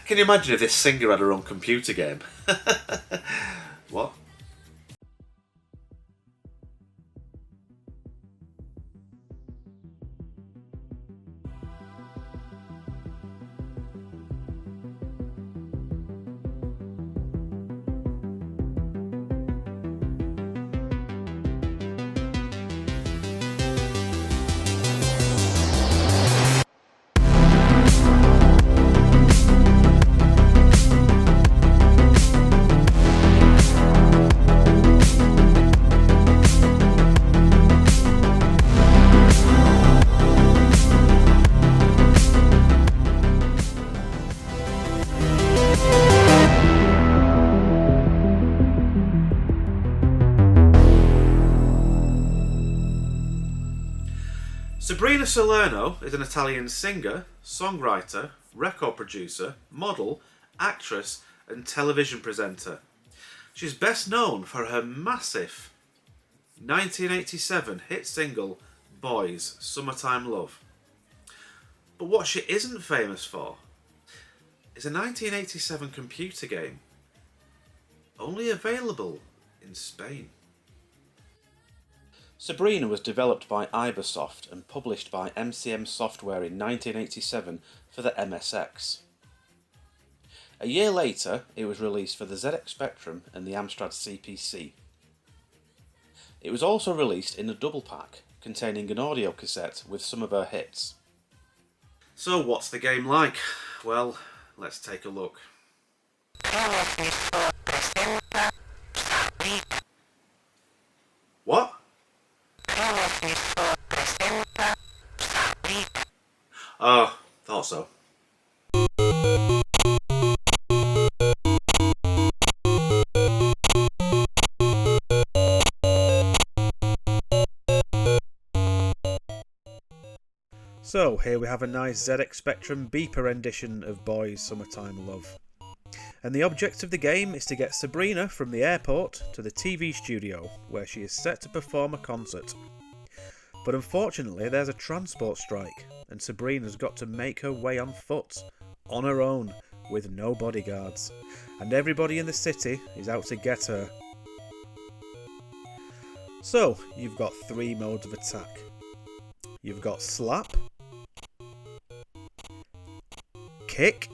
Can you imagine if this singer had her own computer game? What? Sabrina Salerno is an Italian singer, songwriter, record producer, model, actress and television presenter. She's best known for her massive 1987 hit single Boys, Summertime Love. But what she isn't famous for is a 1987 computer game only available in Spain. Sabrina was developed by Ibersoft and published by MCM Software in 1987 for the MSX. A year later, it was released for the ZX Spectrum and the Amstrad CPC. It was also released in a double pack containing an audio cassette with some of her hits. So what's the game like? Well, let's take a look. What? Oh, thought so. So here we have a nice ZX Spectrum beeper rendition of Boys Summertime Love. And the object of the game is to get Sabrina from the airport to the TV studio where she is set to perform a concert. But unfortunately there's a transport strike and Sabrina's got to make her way on foot, on her own, with no bodyguards. And everybody in the city is out to get her. So, you've got three modes of attack. You've got slap, kick,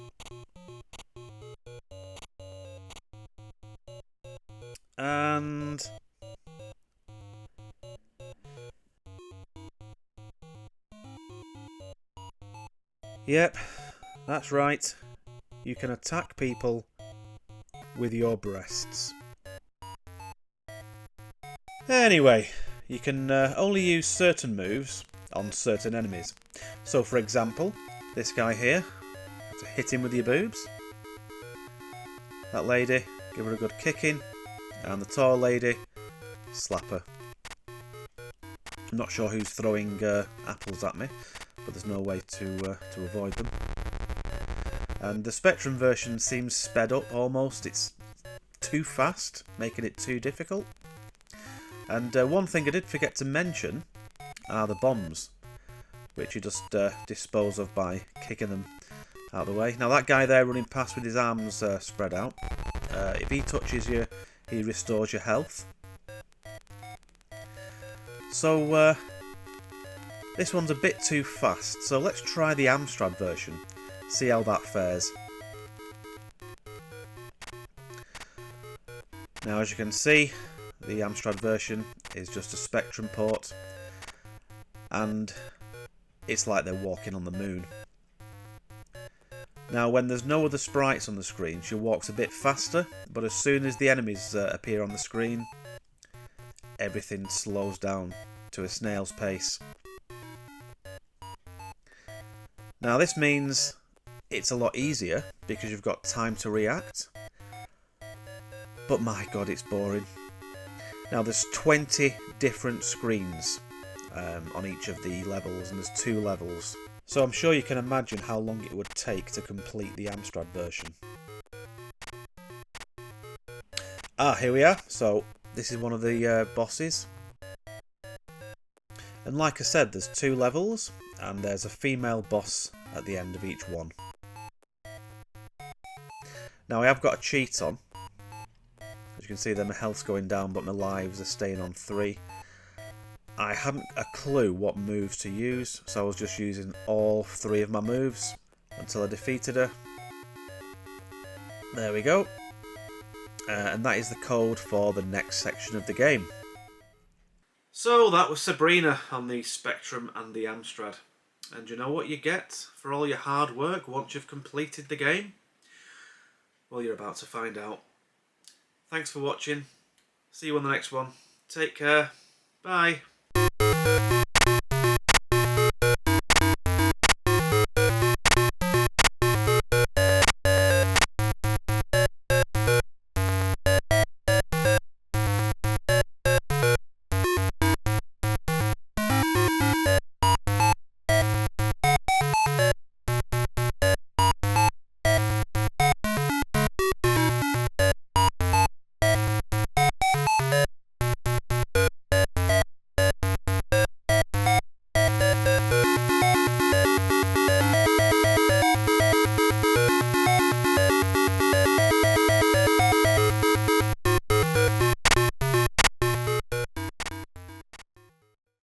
and yep, that's right. You can attack people with your breasts. Anyway, you can only use certain moves on certain enemies. So for example, this guy here, have to hit him with your boobs. That lady, give her a good kicking. And the tall lady, slap her. I'm not sure who's throwing apples at me, but there's no way to avoid them. And the Spectrum version seems sped up almost. It's too fast, making it too difficult. And one thing I did forget to mention are the bombs, which you just dispose of by kicking them out of the way. Now that guy there running past with his arms spread out, if he touches you, he restores your health. So this one's a bit too fast, so let's try the Amstrad version, see how that fares. Now as you can see, the Amstrad version is just a Spectrum port, and it's like they're walking on the moon. Now when there's no other sprites on the screen, she walks a bit faster, but as soon as the enemies appear on the screen, everything slows down to a snail's pace. Now this means it's a lot easier because you've got time to react, but my god, it's boring. Now there's 20 different screens on each of the levels, and there's 2 levels. So I'm sure you can imagine how long it would take to complete the Amstrad version. Here we are. So this is one of the bosses. And like I said, there's 2 levels, and there's a female boss at the end of each one. Now I have got a cheat on. As you can see there, my health's going down but my lives are staying on 3. I hadn't a clue what moves to use, so I was just using all 3 of my moves until I defeated her. There we go. And that is the code for the next section of the game. So that was Sabrina on the Spectrum and the Amstrad. And you know what you get for all your hard work once you've completed the game? Well, you're about to find out. Thanks for watching. See you on the next one. Take care. Bye.